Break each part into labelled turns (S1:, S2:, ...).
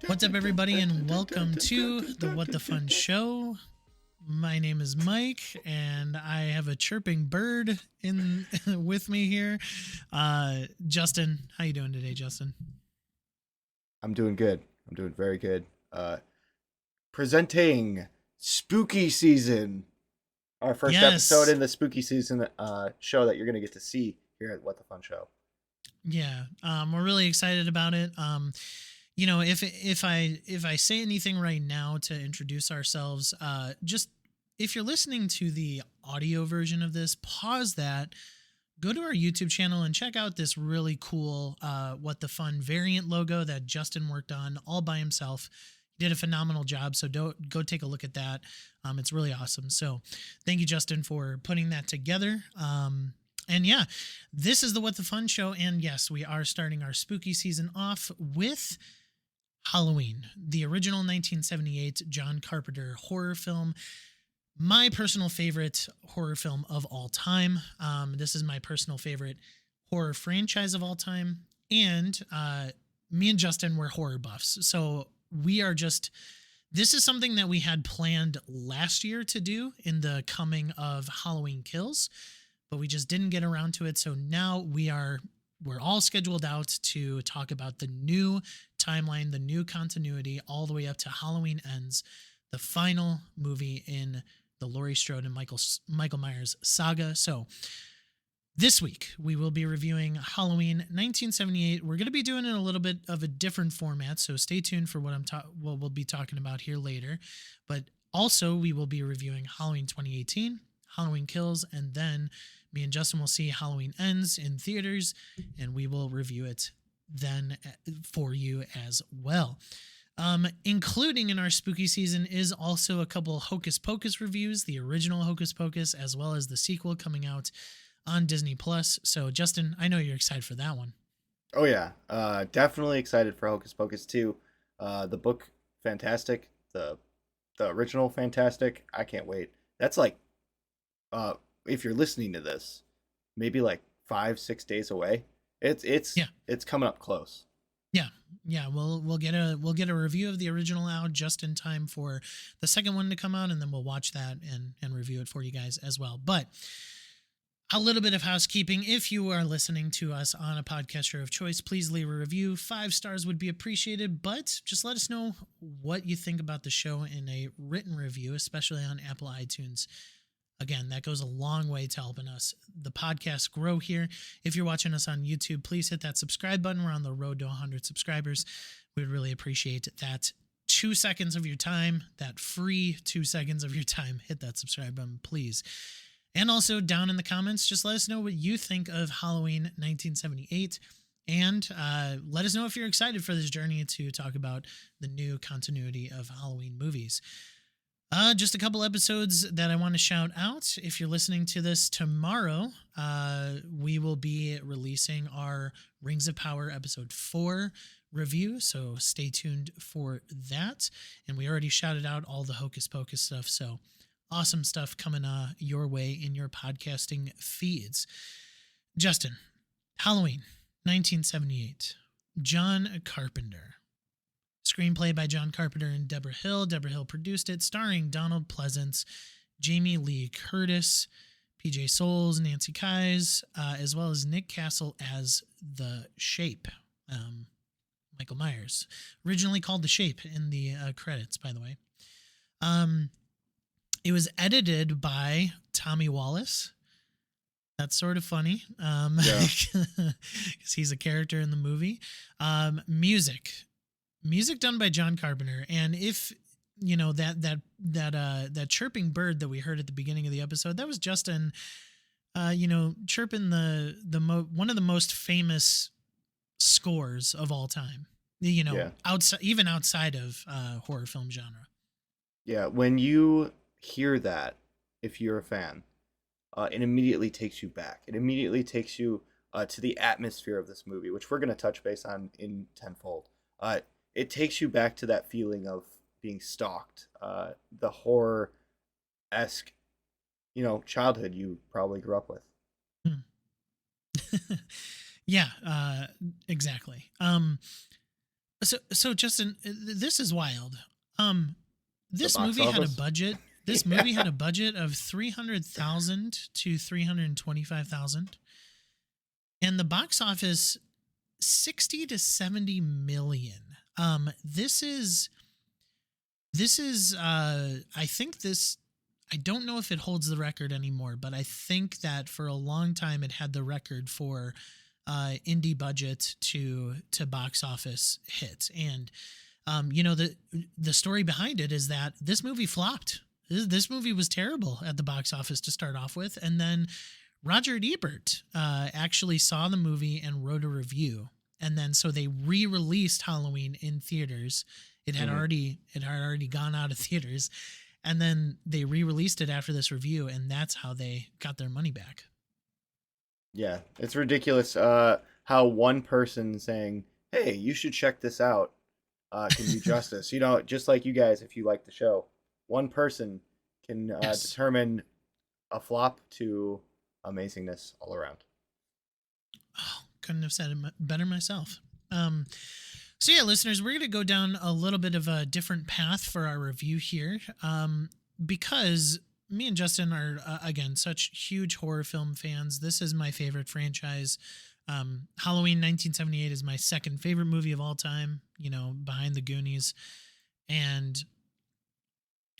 S1: What's up, everybody, and welcome to the What the Fun Show. My name is Mike, and I have a chirping bird in with me here. Justin, how you doing today, Justin?
S2: I'm doing good. I'm doing very good. Presenting spooky season, our first episode
S1: Yes,
S2: in the spooky season show that you're gonna get to see here at What the Fun Show.
S1: yeah, we're really excited about it. If I say anything right now to introduce ourselves, just if you're listening to the audio version of this, pause that, go to our YouTube channel and check out this really cool What the Fun variant logo that Justin worked on all by himself. He did a phenomenal job, so go take a look at that. It's really awesome. So thank you, Justin, for putting that together. And yeah, this is the What the Fun Show. And yes, we are starting our spooky season off with Halloween, the original 1978 John Carpenter horror film. My personal favorite horror film of all time. This is my personal favorite horror franchise of all time. And me and Justin were horror buffs. So we are just, this is something that we had planned last year to do in the coming of Halloween Kills, but we just didn't get around to it. So now we're all scheduled out to talk about the new timeline, the new continuity, all the way up to Halloween Ends, the final movie in the Laurie Strode and Michael Myers saga. So this week we will be reviewing Halloween 1978. We're going to be doing it in a little bit of a different format, so stay tuned for what what we'll be talking about here later. But also we will be reviewing Halloween 2018, Halloween Kills, and then me and Justin will see Halloween Ends in theaters, and we will review it then for you as well. Including in our spooky season is also a couple Hocus Pocus reviews, the original Hocus Pocus, as well as the sequel coming out on Disney Plus. So, Justin, I know you're excited for that one.
S2: Oh yeah, definitely excited for Hocus Pocus 2. The book, fantastic. The original, fantastic. I can't wait. That's like, if you're listening to this, maybe like 5-6 days away.
S1: Yeah.
S2: It's coming up close.
S1: Yeah, we'll get a review of the original out just in time for the second one to come out, and then we'll watch that and review it for you guys as well. But a little bit of housekeeping. If you are listening to us on a podcaster of choice, please leave a review. 5 stars would be appreciated, but just let us know what you think about the show in a written review, especially on Apple iTunes. Again, that goes a long way to helping us, the podcast, grow here. If you're watching us on YouTube, please hit that subscribe button. We're on the road to 100 subscribers. We'd really appreciate that 2 seconds of your time, that free 2 seconds of your time. Hit that subscribe button, please. And also down in the comments, just let us know what you think of Halloween 1978. And let us know if you're excited for this journey to talk about the new continuity of Halloween movies. Just a couple episodes that I want to shout out. If you're listening to this tomorrow, we will be releasing our Rings of Power episode 4 review, so stay tuned for that. And we already shouted out all the Hocus Pocus stuff, so awesome stuff coming your way in your podcasting feeds. Justin, Halloween 1978, John Carpenter. Screenplay by John Carpenter and Deborah Hill. Deborah Hill produced it, starring Donald Pleasance, Jamie Lee Curtis, PJ Soles, Nancy Kyes, as well as Nick Castle as the Shape, Michael Myers. Originally called the Shape in the credits, by the way. It was edited by Tommy Wallace. That's sort of funny, because he's a character in the movie. Music done by John Carpenter, and if you know that chirping bird that we heard at the beginning of the episode, that was Justin, chirping one of the most famous scores of all time. Outside of horror film genre.
S2: Yeah, when you hear that, if you're a fan, it immediately takes you back. It immediately takes you to the atmosphere of this movie, which we're going to touch base on in tenfold. It takes you back to that feeling of being stalked, the horror-esque, childhood you probably grew up with.
S1: Yeah, exactly. So Justin, this is wild. Um,
S2: The
S1: this
S2: box
S1: movie had a
S2: office.
S1: budget. This
S2: Yeah.
S1: movie had a budget of 300,000 to 325,000, and the box office 60 to 70 million. This is I think this I don't know if it holds the record anymore, but I think that for a long time it had the record for indie budget to box office hit. And the story behind it is that this movie flopped. This movie was terrible at the box office to start off with, and then Roger Ebert actually saw the movie and wrote a review, and then so they re-released Halloween in theaters.
S2: Mhm.
S1: It had already gone out of theaters, and then they re-released it after this review, and that's how they got their money back.
S2: Yeah, it's ridiculous. How one person saying, "Hey, you should check this out," can do justice. Just like you guys, if you like the show, one person can
S1: Yes.
S2: determine a flop to amazingness all around.
S1: Oh, couldn't have said it better myself. Um, so yeah, listeners, we're going to go down a little bit of a different path for our review here, because me and Justin are again such huge horror film fans. This is my favorite franchise. Halloween 1978 is my second favorite movie of all time. Behind the Goonies, and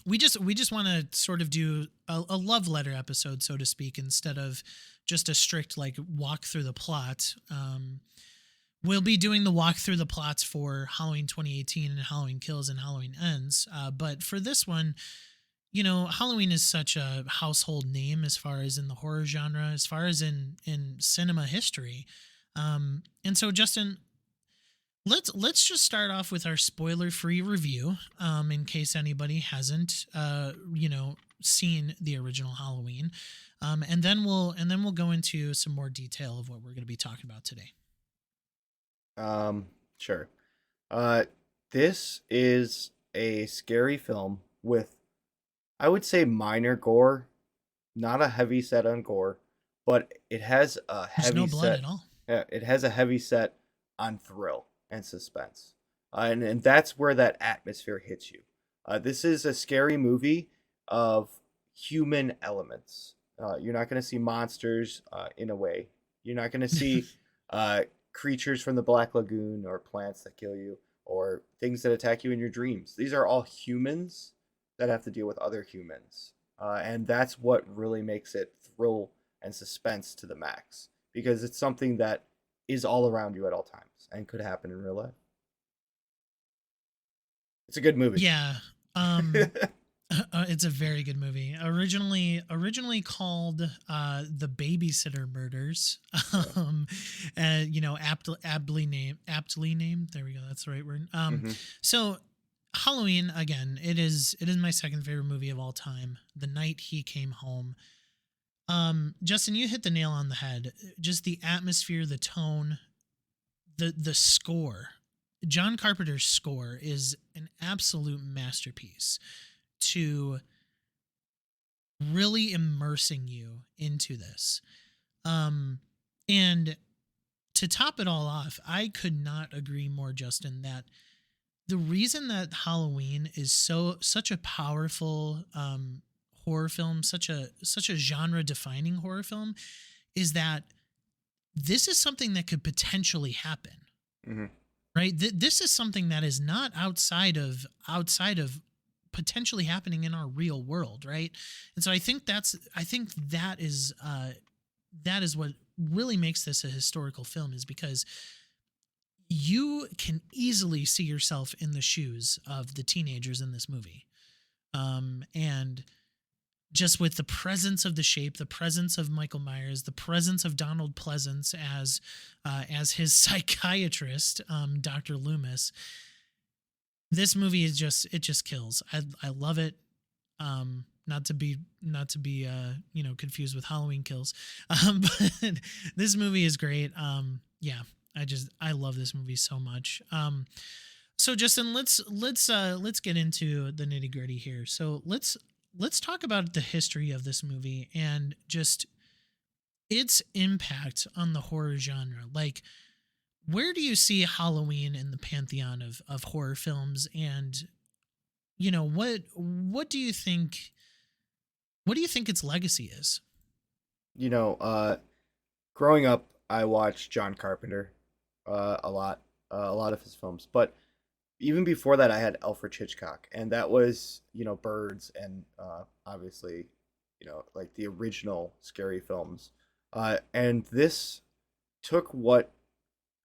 S1: we just want to sort of do a love letter episode, so to speak, instead of just a strict like walk through the plot. We'll be doing the walk through the plots for Halloween 2018 and Halloween Kills and Halloween Ends. But for this one, Halloween is such a household name as far as in the horror genre, as far as in cinema history. And so, Justin, let's just start off with our spoiler-free review, in case anybody hasn't, seen the original Halloween, and then we'll go into some more detail of what we're going to be talking about today.
S2: Sure. Uh, this is a scary film with, I would say, minor gore, not a heavy set on gore, but it has a
S1: There's no
S2: heavy
S1: blood
S2: set.
S1: at all.
S2: Yeah, it has a heavy set on thrill and suspense, and that's where that atmosphere hits you. This is a scary movie of human elements. You're not going to see monsters in a way. You're not going to see uh, creatures from the Black Lagoon or plants that kill you or things that attack you in your dreams. These are all humans that have to deal with other humans. And that's what really makes it thrill and suspense to the max because it's something that is all around you at all times and could happen in real life. It's a good movie.
S1: Yeah. Um, it's a very good movie. Originally called The Babysitter Murders.
S2: Yeah.
S1: um, aptly named. There we go. That's the right word.
S2: Hmm.
S1: So Halloween again. It is my second favorite movie of all time. The Night He Came Home. Justin, you hit the nail on the head. Just the atmosphere, the tone, the score. John Carpenter's score is an absolute masterpiece to really immersing you into this. And to top it all off, I could not agree more, Justin, that the reason that Halloween is such a powerful horror film, such a genre defining horror film, is that this is something that could potentially happen.
S2: Hmm.
S1: Right? This is something that is not outside of potentially happening in our real world, right? And so I think that is what really makes this a historical film, is because you can easily see yourself in the shoes of the teenagers in this movie. And just with the presence of the shape, the presence of Michael Myers, the presence of Donald Pleasance as his psychiatrist, Dr. Loomis, this movie just kills. I love it. Not to be confused with Halloween Kills, but this movie is great. Yeah, I love this movie so much. So Justin, let's get into the nitty gritty here. So let's talk about the history of this movie and just its impact on the horror genre. Like, where do you see Halloween in the pantheon of horror films? And you know, what do you think, what do you think its legacy is?
S2: You know, growing up, I watched John Carpenter a lot of his films. But even before that, I had Alfred Hitchcock, and that was, you know, Birds and obviously, you know, like the original scary films. And this took what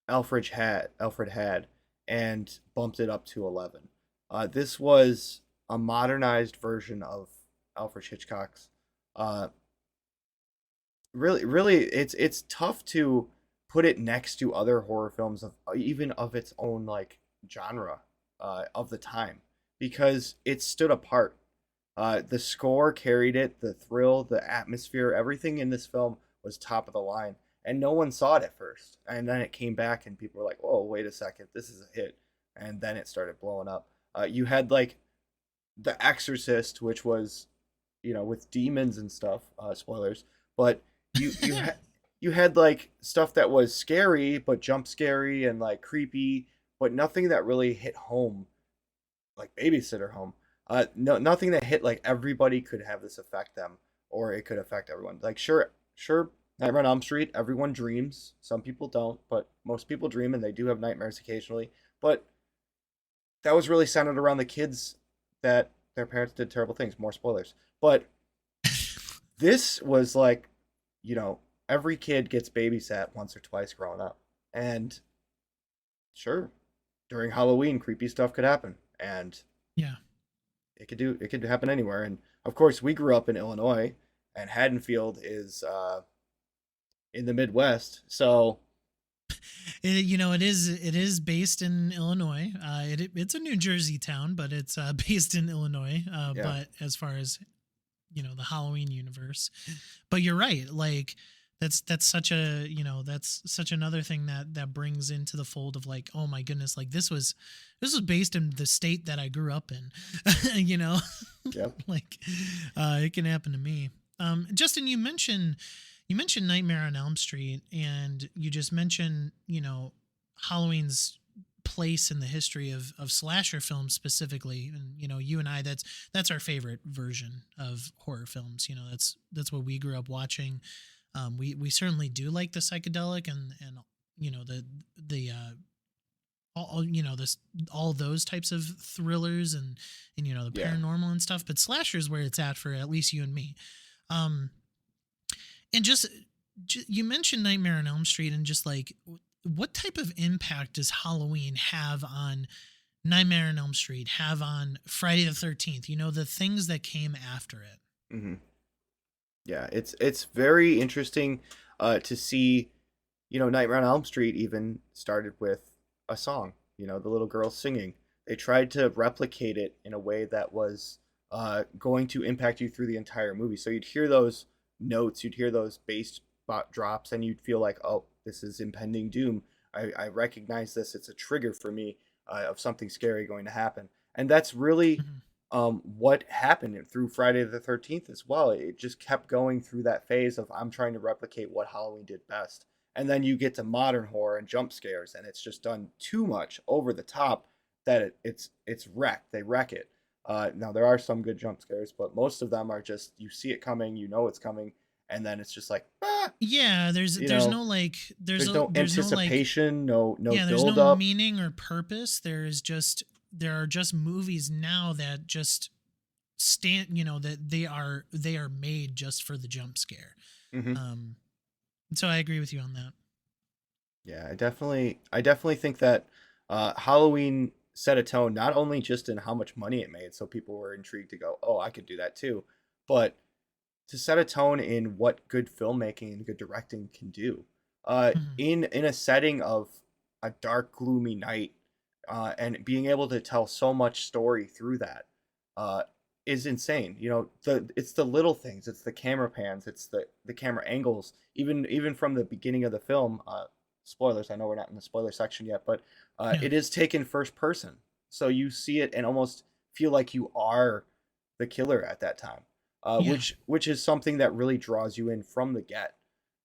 S2: Alfred had and bumped it up to 11. This was a modernized version of Alfred Hitchcock's. Uh, really, it's tough to put it next to other horror films of even of its own like genre of the time because it stood apart. The score carried it, the thrill, the atmosphere, everything in this film was top of the line, and no one saw it at first. And then it came back, and people were like, "Oh, wait a second, this is a hit." And then it started blowing up. You had like The Exorcist, which was, you know, with demons and stuff. Spoilers, but you had like stuff that was scary, but jump scary and like creepy, but nothing that really hit home like Babysitter Home. No, nothing that hit like everybody could have this affect them, or it could affect everyone. Like sure, Nightmare on Elm Street. Everyone dreams. Some people don't, but most people dream, and they do have nightmares occasionally. But that was really centered around the kids that their parents did terrible things. More spoilers. But this was like, you know, every kid gets babysat once or twice growing up, and sure, during Halloween, creepy stuff could happen, and
S1: Yeah.
S2: it could happen anywhere. And of course, we grew up in Illinois, and Haddonfield is in the Midwest, so
S1: You know, it is based in Illinois. It's a New Jersey town, but it's based in Illinois.
S2: yeah,
S1: But as far as you know, the Halloween universe, but you're right. Like that's such a, you know, that's such another thing that brings into the fold of like, oh my goodness, like this was based in the state that I grew up in. You know,
S2: yeah,
S1: like it can happen to me. Justin, you mentioned Nightmare on Elm Street, and you just mentioned, you know, Halloween's place in the history of slasher films specifically. And you know, you and I, that's our favorite version of horror films. You know, that's what we grew up watching. We certainly do like the psychedelic and you know the you know this all those types of thrillers and you know the
S2: yeah.
S1: paranormal and stuff. But slashers where it's at for at least you and me. Um, and you mentioned Nightmare on Elm Street, and just like what type of impact does Halloween have on Nightmare on Elm Street, have on Friday the 13th? You know, the things that came after it.
S2: hmm Yeah, it's very interesting to see, you know, Nightmare on Elm Street even started with a song, you know, the little girl singing. They tried to replicate it in a way that was going to impact you through the entire movie. So you'd hear those notes, you'd hear those bass drops, and you'd feel like, oh, this is impending doom. I recognize this. It's a trigger for me of something scary going to happen. And that's really
S1: Mhm.
S2: what happened through Friday the 13th as well. It just kept going through that phase of I'm trying to replicate what Halloween did best. And then you get to modern horror and jump scares, and it's just done too much over the top that it's wrecked. They wreck it. Now there are some good jump scares, but most of them are just you see it coming, you know it's coming, and then it's just like
S1: Yeah,
S2: you
S1: there's
S2: know,
S1: no like
S2: there's no
S1: there's no like
S2: anticipation, no
S1: yeah, there's no
S2: build up.
S1: meaning or purpose. There are just movies now that just stand, you know, that they are made just for the jump scare.
S2: hmm
S1: Um, so I agree with you on that.
S2: Yeah, I definitely think that Halloween set a tone not only just in how much money it made, so people were intrigued to go, oh, I could do that too, but to set a tone in what good filmmaking and good directing can do.
S1: Mhm.
S2: In a setting of a dark, gloomy night, and being able to tell so much story through that uh, is insane. You know, it's the little things, it's the camera pans, it's the camera angles. Even from the beginning of the film, spoilers. I know we're not in the spoiler section yet, but
S1: Yeah,
S2: it is taken first person, so you see it and almost feel like you are the killer at that time,
S1: yeah.
S2: which is something that really draws you in from the get.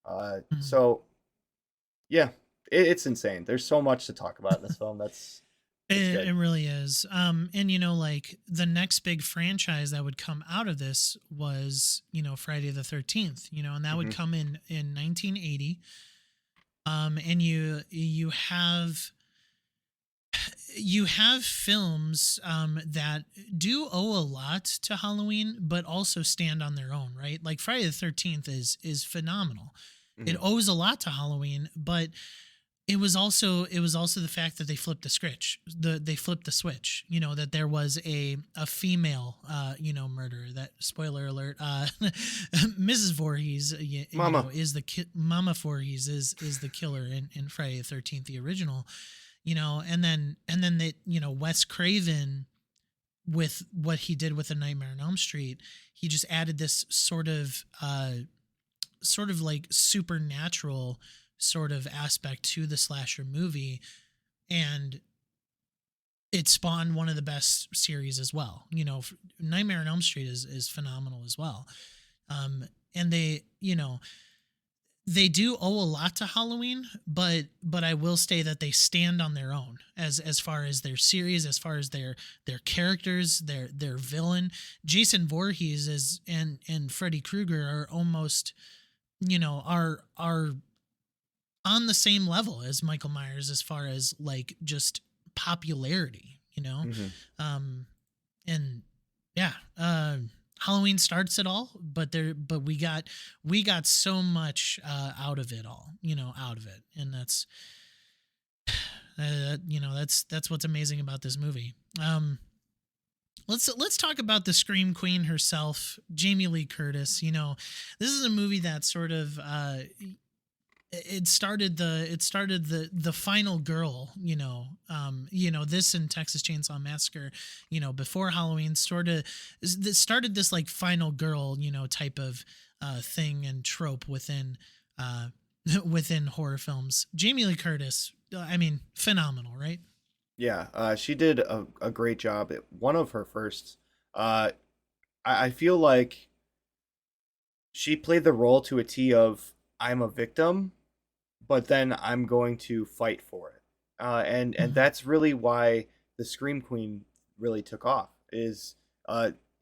S1: Mhm.
S2: So yeah, it's insane. There's so much to talk about in this film. It's
S1: It,
S2: good.
S1: it really is. And like the next big franchise that would come out of this was, Friday the 13th, and that would
S2: Hmm.
S1: come in 1980. And you have films that do owe a lot to Halloween, but also stand on their own, right? Like Friday the 13th is phenomenal. It
S2: Hmm.
S1: owes a lot to Halloween, but it was also the fact that they flipped the switch, that there was a female murderer. That, spoiler alert, Mrs. Voorhees,
S2: Mama.
S1: Mama Voorhees is the killer in Friday the 13th, the original. And then they, Wes Craven, with what he did with A Nightmare on Elm Street, he just added this sort of like supernatural sort of aspect to the slasher movie, and it spawned one of the best series as well. Nightmare on Elm Street is phenomenal as well. And they do owe a lot to Halloween, but I will say that they stand on their own as far as their series, as far as their characters, their villain. Jason Voorhees and Freddy Krueger are almost, are on the same level as Michael Myers as far as like just popularity.
S2: Hmm.
S1: And yeah, Halloween starts it all, but we got so much out of it all, out of it, and that's what's amazing about this movie. Let's talk about the Scream Queen herself, Jamie Lee Curtis. This is a movie that sort of it started the final girl, this in Texas Chainsaw Massacre, before Halloween, sort of started this like final girl, type of thing and trope within within horror films. Jamie Lee Curtis, I mean, phenomenal, right?
S2: Yeah, she did a great job. One of her first. I feel like she played the role to a T of I'm a victim, but then I'm going to fight for it. And
S1: Mhm.
S2: that's really why the Scream Queen really took off. Is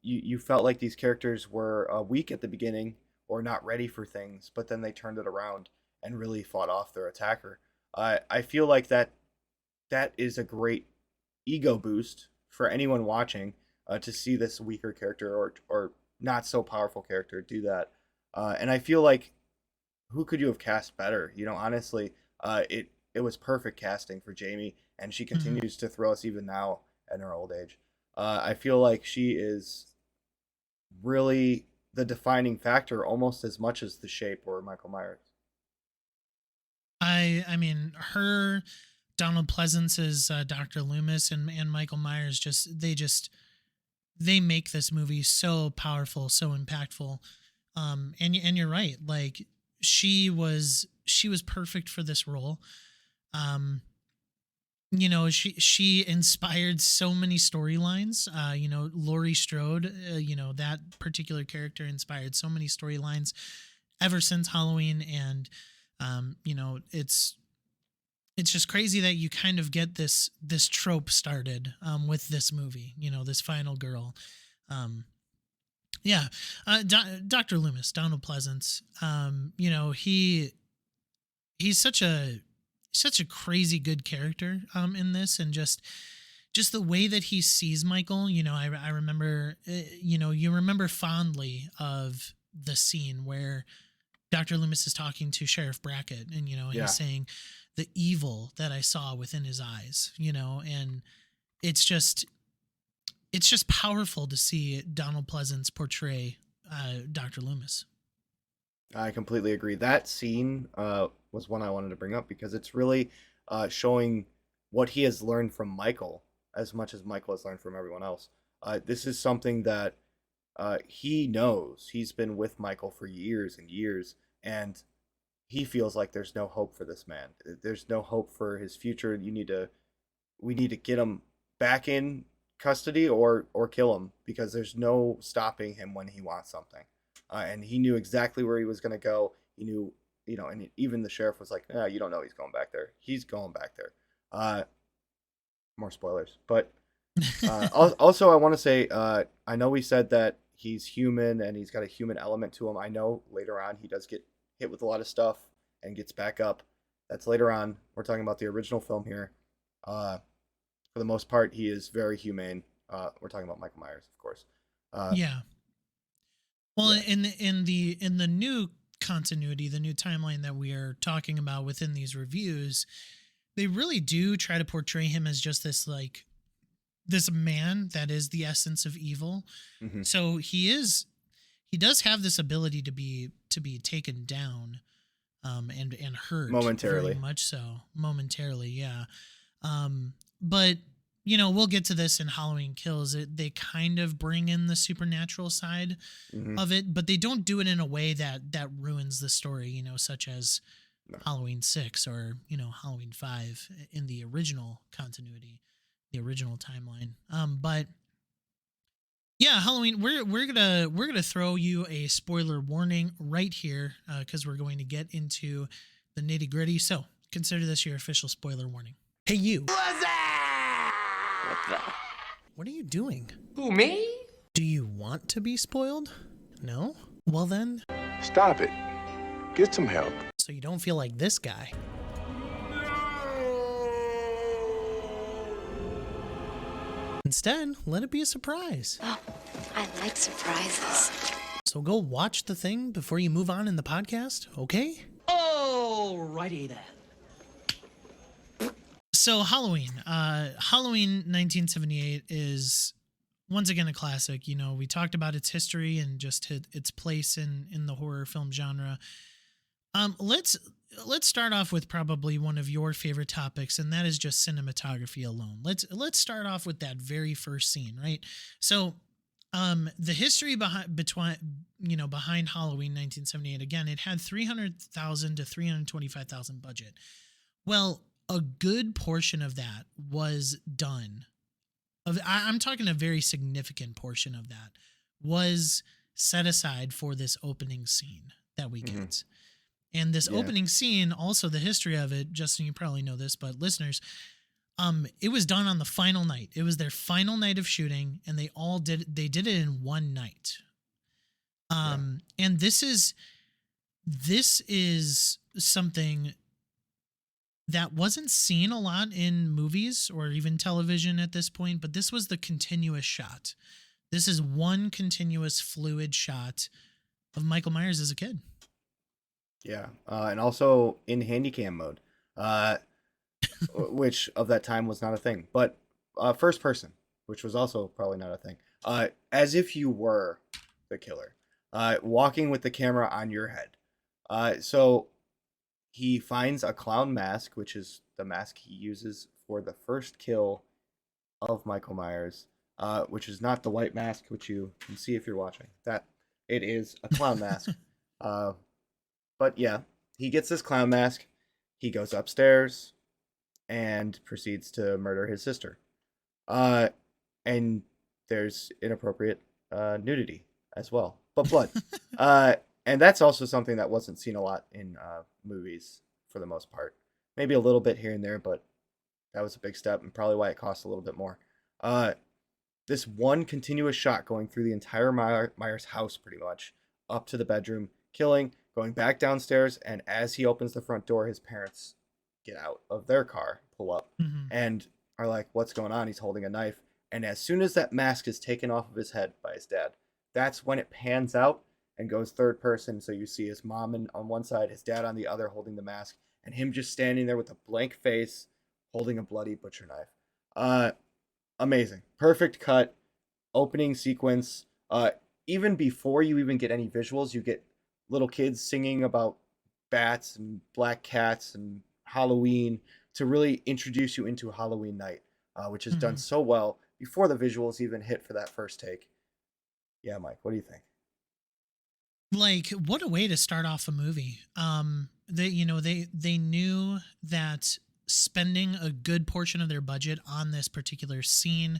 S2: you felt like these characters were weak at the beginning or not ready for things, but then they turned it around and really fought off their attacker. I feel like that is a great ego boost for anyone watching to see this weaker character or not so powerful character do that. And I feel like who could you have cast better? Honestly, it was perfect casting for Jamie, and she
S1: Mhm.
S2: continues to throw us even now in her old age. I feel like she is really the defining factor almost as much as the Shape or Michael Myers.
S1: I mean, her, Donald Pleasance as Dr. Loomis, and Michael Myers, they make this movie so powerful, so impactful. And you're right, like she was perfect for this role. um she inspired so many storylines. Laurie Strode, that particular character inspired so many storylines ever since Halloween. And it's just crazy that you kind of get this trope started with this movie, this final girl. um yeah. Dr. Loomis, Donald Pleasance, he's such a crazy good character in this. And just the way that he sees Michael. I remember, you remember fondly of the scene where Dr. Loomis is talking to Sheriff Brackett, and he's
S2: Yeah,
S1: saying the evil that I saw within his eyes. And it's just it's just powerful to see Donald Pleasance portray Dr. Loomis.
S2: I completely agree. That scene was one I wanted to bring up because it's really showing what he has learned from Michael as much as Michael has learned from everyone else. This is something that he knows. He's been with Michael for years and years, and he feels like there's no hope for this man. There's no hope for his future. We need to get him back in custody or kill him because there's no stopping him when he wants something. And he knew exactly where he was going to go. He knew and even the sheriff was like, you don't know he's going back there. He's going back there. More spoilers, but also I want to say, I know we said that he's human and he's got a human element to him. I know later on he does get hit with a lot of stuff and gets back up. That's later on. We're talking about the original film here. For the most part, he is very humane. We're talking about Michael Myers, of course.
S1: Yeah. Well,
S2: Yeah.
S1: in the new continuity, the new timeline that we are talking about within these reviews, they really do try to portray him as just this man that is the essence of evil.
S2: Mm-hmm.
S1: So he does have this ability to be taken down, and hurt
S2: Momentarily.
S1: very much so momentarily. Yeah. But we'll get to this in Halloween Kills. They kind of bring in the supernatural side
S2: Mm-hmm.
S1: of it, but they don't do it in a way that ruins the story, such as
S2: No.
S1: Halloween 6 or, Halloween 5 in the original continuity, the original timeline. But yeah, Halloween, we're gonna throw you a spoiler warning right here, because we're going to get into the nitty gritty. So consider this your official spoiler warning. Hey, you.
S3: What the?
S1: What are you doing?
S3: Who, me?
S1: Do you want to be spoiled? No? Well then,
S4: Stop it. Get some help.
S1: so you don't feel like this guy. Instead, let it be a surprise.
S5: Oh, I like surprises.
S1: So go watch the thing before you move on in the podcast, okay?
S3: Alrighty then.
S1: So Halloween 1978 is once again a classic. We talked about its history and just its place in the horror film genre. Let's start off with probably one of your favorite topics, and that is just cinematography alone. Let's start off with that very first scene, right? So, the history behind Halloween 1978. Again, it had $300,000 to $325,000 budget. Well, a good portion of that was done. I'm talking a very significant portion of that was set aside for this opening scene that we get.
S2: Mm-hmm.
S1: And this
S2: Yeah.
S1: opening scene, also the history of it, Justin, you probably know this, but listeners, it was done on the final night. It was their final night of shooting, and they did it in one night. And this is something that wasn't seen a lot in movies or even television at this point, but this was the continuous shot. This is one continuous fluid shot of Michael Myers as a kid.
S2: Yeah, and also in handycam mode, which of that time was not a thing, but first person, which was also probably not a thing. As if you were the killer, walking with the camera on your head. So he finds a clown mask, which is the mask he uses for the first kill of Michael Myers, which is not the white mask, which you can see if you're watching. That it is a clown mask. But yeah, he gets this clown mask. He goes upstairs and proceeds to murder his sister. And there's inappropriate nudity as well, but blood. And that's also something that wasn't seen a lot in movies for the most part. Maybe a little bit here and there, but that was a big step and probably why it cost a little bit more. This one continuous shot going through the entire Myers house pretty much, up to the bedroom, killing, going back downstairs, and as he opens the front door, his parents get out of their car, pull up, and are like, what's going on? He's holding a knife. And as soon as that mask is taken off of his head by his dad, that's when it pans out and goes third person. So you see his mom on one side, his dad on the other holding the mask, and him just standing there with a blank face, holding a bloody butcher knife. Amazing. Perfect cut. Opening sequence. Even before you even get any visuals, you get little kids singing about bats and black cats and Halloween to really introduce you into Halloween night, which is done so well before the visuals even hit for that first take. Yeah, Mike, what do you think?
S1: Like, what a way to start off a movie. They knew that spending a good portion of their budget on this particular scene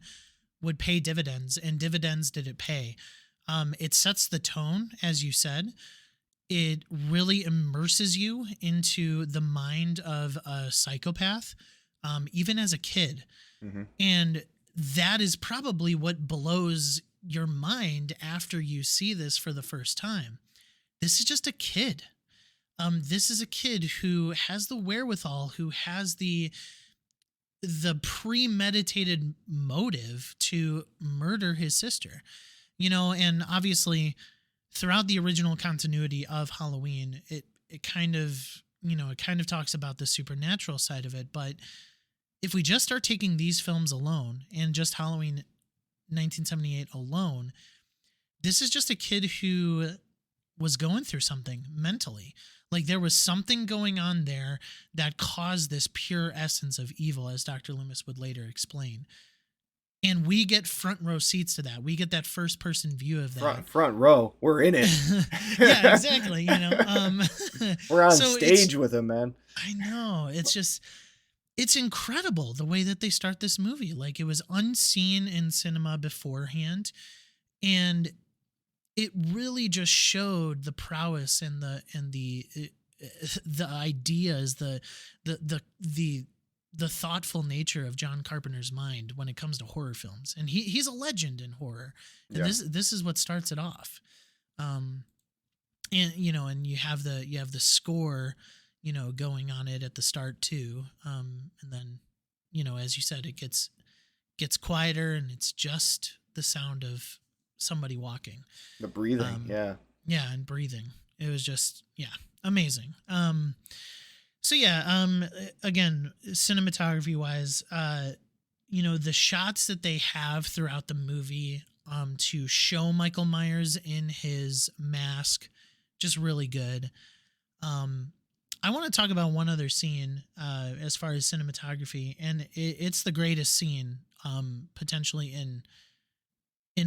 S1: would pay dividends, and dividends did it pay. It sets the tone, as you said. it really immerses you into the mind of a psychopath, even as a kid.
S2: Mm-hmm.
S1: And that is probably what blows your mind after you see this for the first time. This is just a kid. This is a kid who has the wherewithal, who has the premeditated motive to murder his sister. And obviously throughout the original continuity of Halloween, it kind of, it kind of talks about the supernatural side of it. But if we just start taking these films alone and just Halloween 1978 alone, this is just a kid who was going through something mentally. Like there was something going on there that caused this pure essence of evil, as Dr. Loomis would later explain. And we get front row seats to that. We get that first person view of that.
S2: Front row. We're in it.
S1: Yeah, exactly.
S2: We're on
S1: so
S2: stage with him, man.
S1: I know. It's incredible the way that they start this movie. Like it was unseen in cinema beforehand. And it really just showed the prowess and the ideas, the thoughtful nature of John Carpenter's mind when it comes to horror films. And he's a legend in horror. And
S2: Yeah.
S1: this is what starts it off. And and you have the score, going on it at the start too. And then, as you said, it gets quieter and it's just the sound of somebody walking.
S2: The breathing, yeah.
S1: Yeah, and breathing. It was just, amazing. So again, cinematography wise, the shots that they have throughout the movie to show Michael Myers in his mask, just really good. I want to talk about one other scene as far as cinematography, and it's the greatest scene potentially in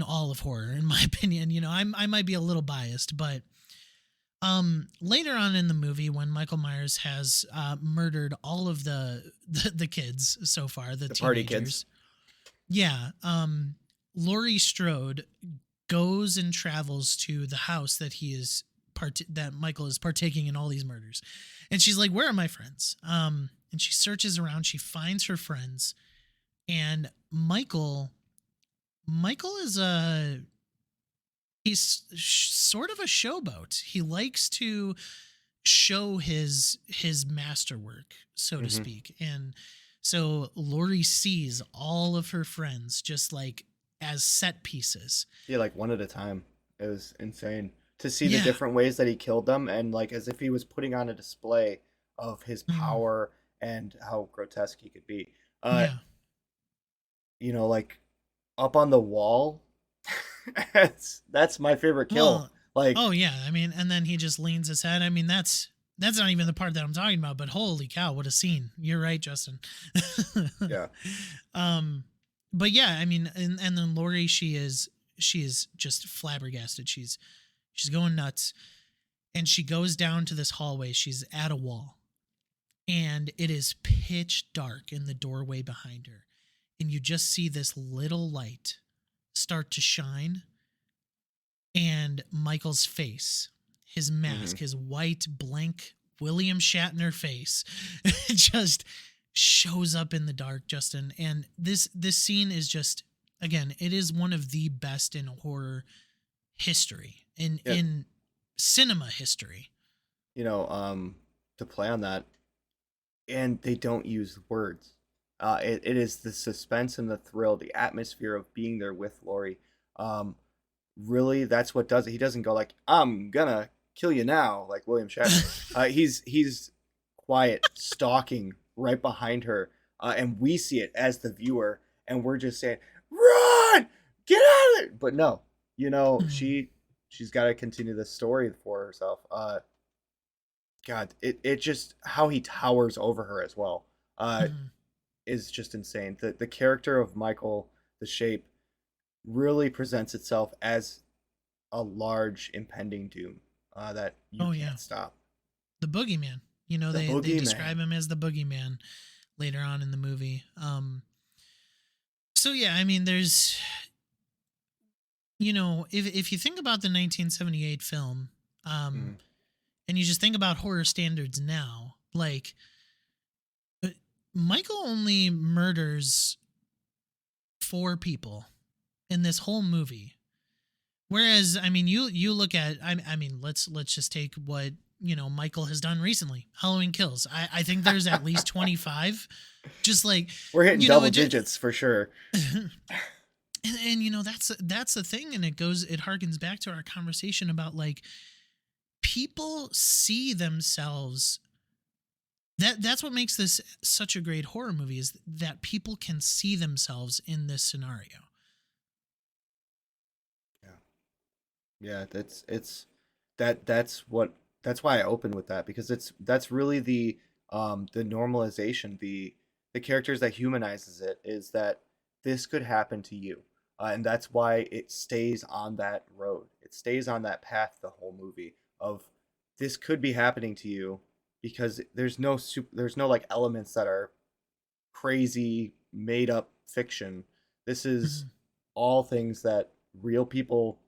S1: all of horror, in my opinion. I might be a little biased, but later on in the movie, when Michael Myers has murdered all of the kids so far, the
S2: party
S1: teenagers.
S2: kids.
S1: Yeah. Laurie Strode goes and travels to the house that that Michael is partaking in all these murders. And she's like, where are my friends? And she searches around, she finds her friends, and Michael is he's sort of a showboat. He likes to show his masterwork, so to speak. And so Laurie sees all of her friends just like as set pieces.
S2: Yeah, like one at a time. It was insane to see the different ways that he killed them, and like as if he was putting on a display of his power and how grotesque he could be. Like up on the wall. that's my favorite kill.
S1: Oh yeah, I mean, and then he just leans his head. I mean, that's not even the part that I'm talking about, but holy cow, what a scene. You're right, Justin.
S2: Yeah.
S1: But yeah, I mean, and then Laurie, she is just flabbergasted. She's going nuts. And she goes down to this hallway. She's at a wall. And it is pitch dark in the doorway behind her. And you just see this little light start to shine. And Michael's face, his mask, his white, blank William Shatner face just shows up in the dark, Justin. And this scene is just, again, it is one of the best in horror history, in cinema history.
S2: To play on that, and they don't use words. It is the suspense and the thrill, the atmosphere of being there with Laurie. Really, that's what does it. He doesn't go like, I'm gonna kill you now, like William Shatner. He's quiet, stalking right behind her, and we see it as the viewer, and we're just saying, run, get out of it. But no, she's got to continue the story for herself. God, it just, how he towers over her as well is just insane. The character of Michael, the shape, really presents itself as a large impending doom that you can't stop.
S1: The boogeyman. They describe him as the boogeyman later on in the movie. So yeah, I mean, there's, if you think about the 1978 film, and you just think about horror standards now, like Michael only murders 4 people in this whole movie. Whereas, I mean, you look at, I mean, let's just take what, Michael has done recently. Halloween Kills. I think there's at least 25. Just like,
S2: We're hitting double digits for sure.
S1: And that's the thing. And it harkens back to our conversation about like, people see themselves. That's what makes this such a great horror movie, is that people can see themselves in this scenario.
S2: Yeah, that's why I opened with that, because that's really the normalization, the characters that humanizes it, is that this could happen to you, and that's why it stays on that road. It stays on that path the whole movie of this could be happening to you, because there's no like elements that are crazy made up fiction. This is all things that real people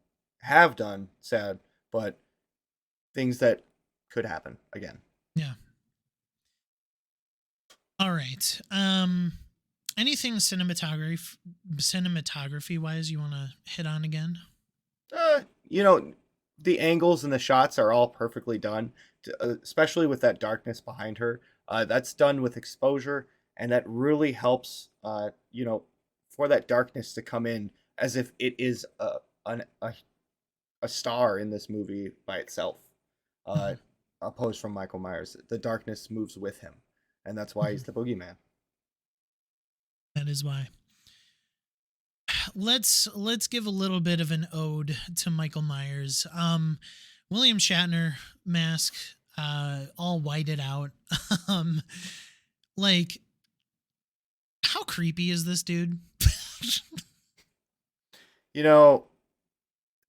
S2: have done, sad, but things that could happen again.
S1: Yeah. All right. Anything cinematography wise you want to hit on again?
S2: The angles and the shots are all perfectly done, especially with that darkness behind her. That's done with exposure, and that really helps, for that darkness to come in as if it is a star in this movie by itself, opposed from Michael Myers. The darkness moves with him, and that's why he's the boogeyman.
S1: That is why. Let's give a little bit of an ode to Michael Myers. William Shatner mask, all whited out. Like, how creepy is this dude?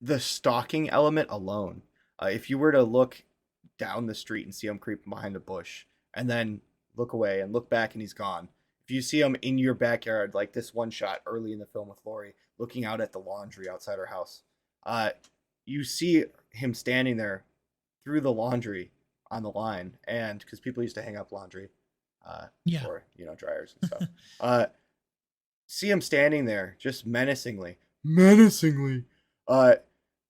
S2: The stalking element alone. If you were to look down the street and see him creeping behind a bush, and then look away and look back and he's gone. If you see him in your backyard, like this one shot early in the film with Laurie looking out at the laundry outside her house, you see him standing there through the laundry on the line, and because people used to hang up laundry, or dryers and stuff. See him standing there just menacingly,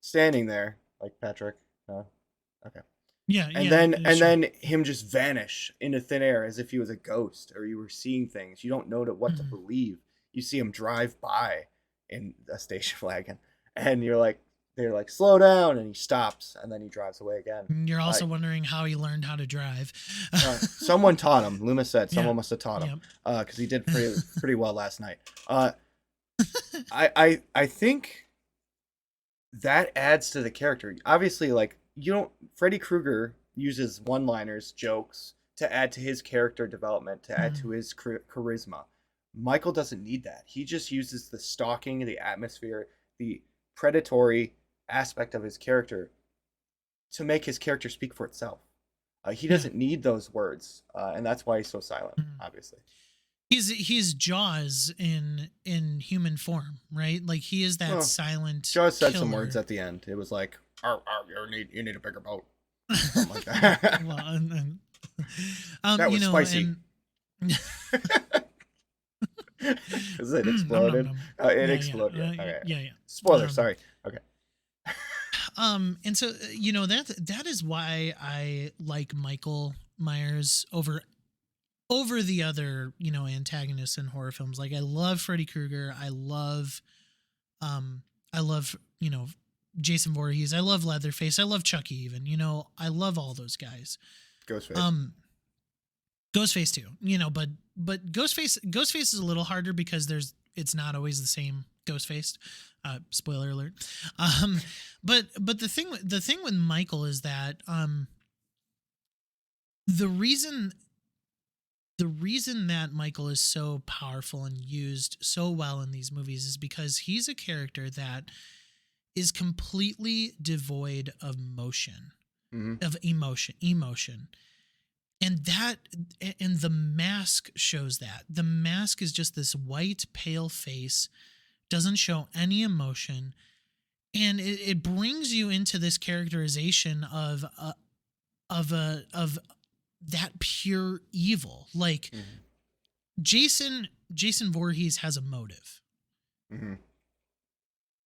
S2: standing there like Patrick. Okay.
S1: Yeah.
S2: And then him just vanish into thin air as if he was a ghost, or you were seeing things. You don't know what to believe. You see him drive by in a station wagon, and they're like, slow down, and he stops, and then he drives away again.
S1: You're also wondering how he learned how to drive.
S2: Someone taught him. Loomis said someone must have taught him, because he did pretty well last night. I think that adds to the character. Obviously, like, Freddy Krueger uses one-liners, jokes, to add to his character development, to add to his charisma. Michael doesn't need that. He just uses the stalking, the atmosphere, the predatory aspect of his character to make his character speak for itself. He doesn't need those words, and that's why he's so silent, obviously.
S1: He's Jaws in human form, right? Like, he is that silent
S2: Jaws said
S1: killer.
S2: some words at the end. It was like, you need a bigger boat. Something like that.
S1: Well,
S2: that was spicy. Is it exploded? It exploded. Okay.
S1: Yeah.
S2: Spoiler, sorry. Okay.
S1: And so, that is why I like Michael Myers over the other, antagonists in horror films. Like, I love Freddy Krueger. I love, Jason Voorhees. I love Leatherface. I love Chucky even, I love all those guys. Ghostface too, but Ghostface is a little harder because it's not always the same Ghostface. Spoiler alert. But the thing with Michael is that, the reason that Michael is so powerful and used so well in these movies is because he's a character that is completely devoid of motion, of emotion. And the mask shows that. The mask is just this white, pale face, doesn't show any emotion. And it brings you into this characterization of of that pure evil. Like Jason Voorhees has a motive.
S2: Mm-hmm.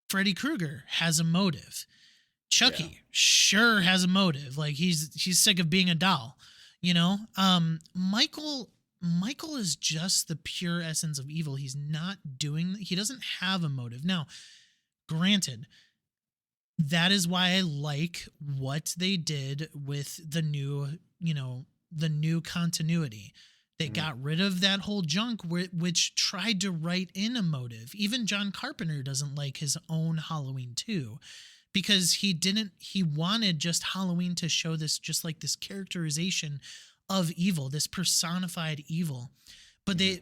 S1: Freddy Krueger has a motive. Chucky
S2: Yeah.
S1: sure has a motive. Like he's sick of being a doll, you know? Michael is just the pure essence of evil. He doesn't have a motive. Now, granted, that is why I like what they did with the new continuity. They got rid of that whole junk which tried to write in a motive. Even John Carpenter doesn't like his own Halloween 2 because he wanted just Halloween to show this, just like this characterization of evil, this personified evil. But the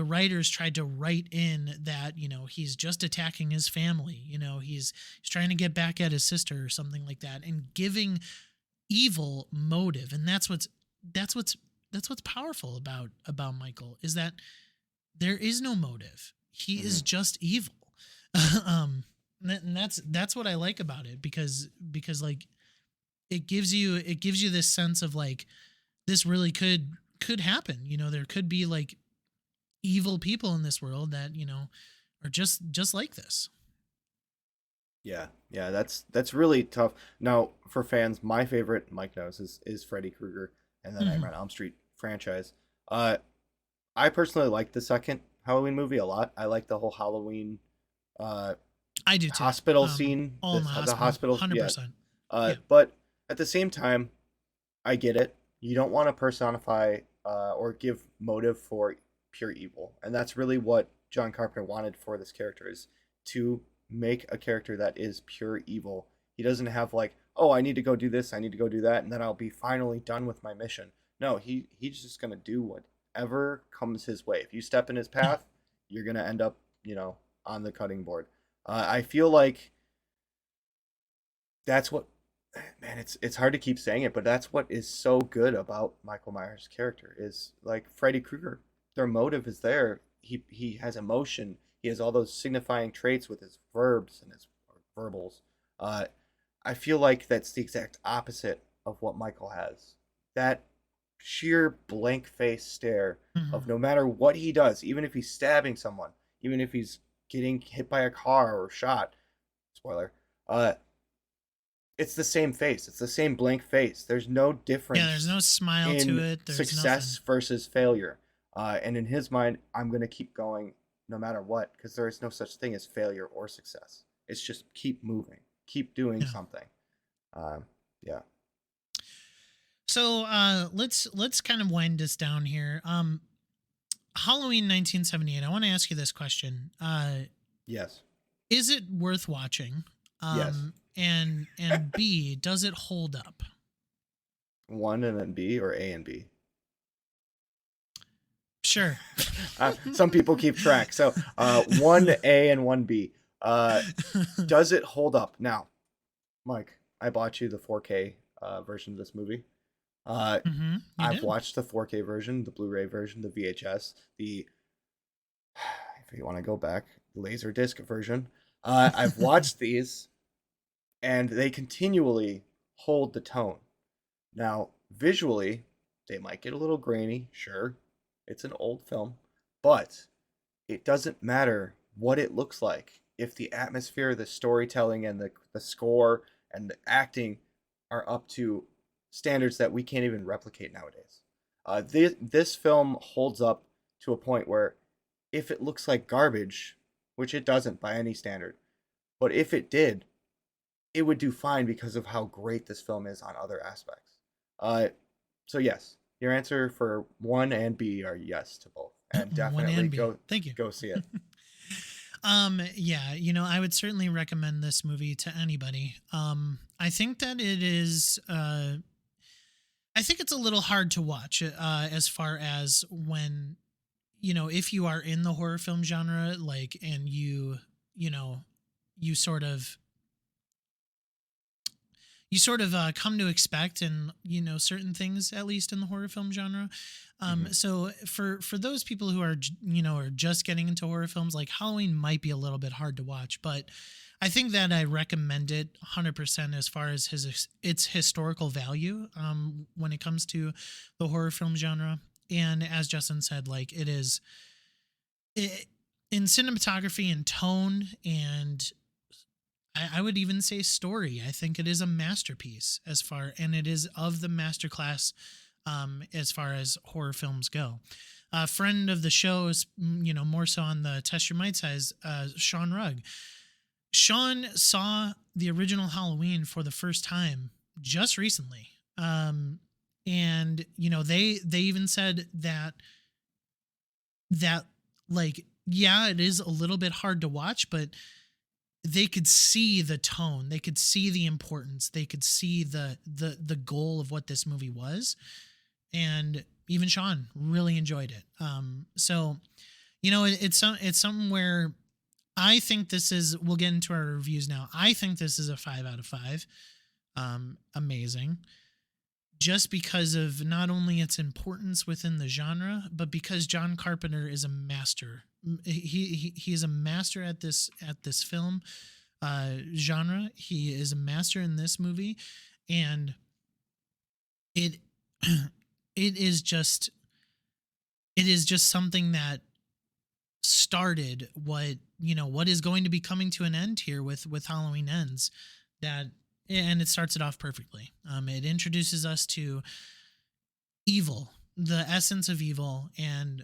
S1: writers tried to write in that, he's just attacking his family, he's trying to get back at his sister or something like that, and giving evil motive. And that's what's powerful about Michael, is that there is no motive. He is just evil. And that's what I like about it, because like it gives you this sense of like, this really could happen. There could be like evil people in this world that, are just like this.
S2: Yeah, that's really tough. Now, for fans, my favorite, Mike knows, is Freddy Krueger and the Nightmare on Elm Street franchise. I personally like the second Halloween movie a lot. I like the whole Halloween
S1: I do too.
S2: hospital scene.
S1: All in the hospital, 100%. Yeah.
S2: But at the same time, I get it. You don't want to personify or give motive for pure evil. And that's really what John Carpenter wanted for this character, is to make a character that is pure evil. He doesn't have like, oh, I need to go do this, I need to go do that, and then I'll be finally done with my mission. No, he's just going to do whatever comes his way. If you step in his path, you're going to end up, on the cutting board. I feel like that's what, man, it's hard to keep saying it, but that's what is so good about Michael Myers' character, is like Freddy Krueger. Their motive is there. He has emotion. He has all those signifying traits with his verbs and his verbals. I feel like that's the exact opposite of what Michael has. That sheer blank face stare of no matter what he does, even if he's stabbing someone, even if he's getting hit by a car or shot, spoiler, it's the same face. It's the same blank face. There's no difference.
S1: Yeah, there's no smile to it. There's
S2: success
S1: nothing.
S2: versus failure. And in his mind, I'm going to keep going no matter what, because there is no such thing as failure or success. It's just keep moving, keep doing something. Yeah.
S1: So let's kind of wind this down here. Halloween 1978. I want to ask you this question.
S2: Yes.
S1: Is it worth watching?
S2: Yes.
S1: And B, does it hold up?
S2: 1 and then B, or A and B?
S1: Sure.
S2: Some people keep track. So 1A and 1B. Does it hold up? Now, Mike, I bought you the 4K version of this movie. I've watched the 4K version, the Blu-ray version, the VHS, if you want to go back, the Laserdisc version. I've watched these, and they continually hold the tone. Now, visually, they might get a little grainy, sure. It's an old film, but it doesn't matter what it looks like if the atmosphere, the storytelling, and the score and the acting are up to standards that we can't even replicate nowadays. This film holds up to a point where if it looks like garbage, which it doesn't by any standard, but if it did, it would do fine because of how great this film is on other aspects. So yes, your answer for 1 and B are yes to both, and definitely
S1: Thank you.
S2: Go see it.
S1: Yeah, I would certainly recommend this movie to anybody. I think that it is. I think it's a little hard to watch as far as when, if you are in the horror film genre, like, and you sort of come to expect, and certain things, at least in the horror film genre. So for those people who are are just getting into horror films, like Halloween might be a little bit hard to watch, but I think that I recommend it 100% as far as its historical value when it comes to the horror film genre. And as Justin said, like it, in cinematography and tone, and I would even say story. I think it is a masterpiece and it is of the masterclass as far as horror films go. A friend of the show is, more so on the Test Your Might size, Sean Rugg. Sean saw the original Halloween for the first time just recently. And they even said that like, yeah, it is a little bit hard to watch, but they could see the tone, they could see the importance, they could see the goal of what this movie was. And even Sean really enjoyed it. So, it's something where I think this is, we'll get into our reviews now. I think this is a 5 out of 5. Amazing. Just because of not only its importance within the genre, but because John Carpenter is a master. He is a master at this film genre. He is a master in this movie, and it is just something that started what is going to be coming to an end here with Halloween Ends, and it starts it off perfectly. It introduces us to evil, the essence of evil, and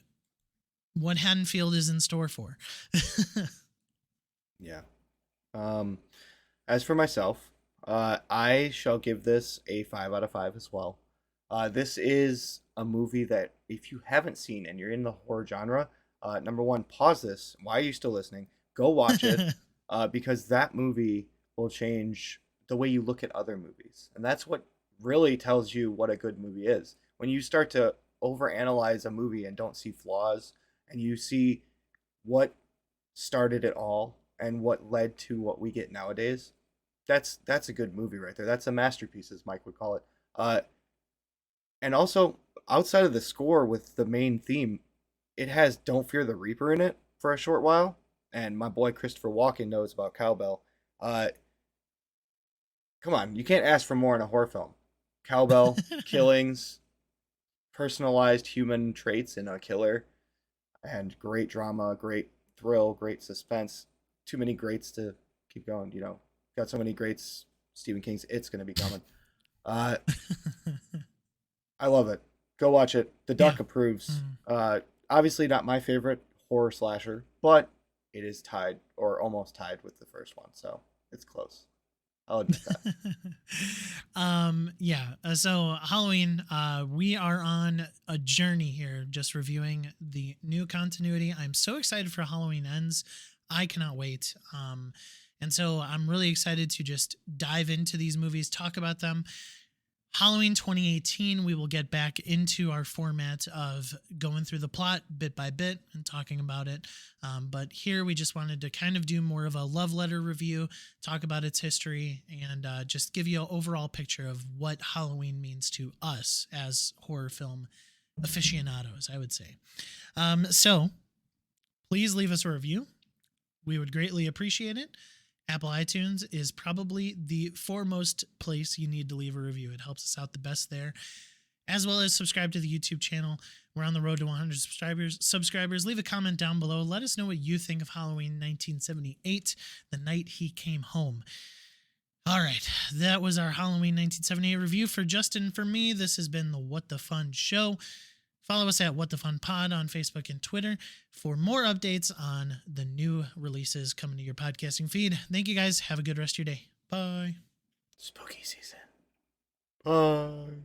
S1: what Haddonfield is in store for.
S2: Yeah. As for myself, I shall give this a 5 out of 5 as well. This is a movie that if you haven't seen and you're in the horror genre, number one, pause this. Why are you still listening? Go watch it, because that movie will change the way you look at other movies. And that's what really tells you what a good movie is. When you start to overanalyze a movie and don't see flaws, and you see what started it all and what led to what we get nowadays, that's a good movie right there. That's a masterpiece, as Mike would call it. And also, outside of the score with the main theme, it has Don't Fear the Reaper in it for a short while. And my boy Christopher Walken knows about cowbell. Come on, you can't ask for more in a horror film. Cowbell, killings, personalized human traits in a killer, and great drama, great thrill, great suspense. Too many greats to keep going, Got so many greats. Stephen King's It's going to be coming. I love it. Go watch it. The Duck approves. Obviously not my favorite horror slasher, but it is tied or almost tied with the first one, so it's close. I'll admit that.
S1: So Halloween, we are on a journey here, just reviewing the new continuity. I'm so excited for Halloween Ends. I cannot wait. And so I'm really excited to just dive into these movies, talk about them. Halloween 2018, we will get back into our format of going through the plot bit by bit and talking about it. But here we just wanted to kind of do more of a love letter review, talk about its history, and just give you an overall picture of what Halloween means to us as horror film aficionados, I would say. So please leave us a review. We would greatly appreciate it. Apple iTunes is probably the foremost place you need to leave a review. It helps us out the best there, as well as subscribe to the YouTube channel. We're on the road to 100 subscribers. Leave a comment down below. Let us know what you think of Halloween 1978, the night he came home. All right, that was our Halloween 1978 review. For Justin, for me, this has been the What the Fun Show. Follow us at What the Fun Pod on Facebook and Twitter for more updates on the new releases coming to your podcasting feed. Thank you guys. Have a good rest of your day. Bye.
S2: Spooky season. Bye.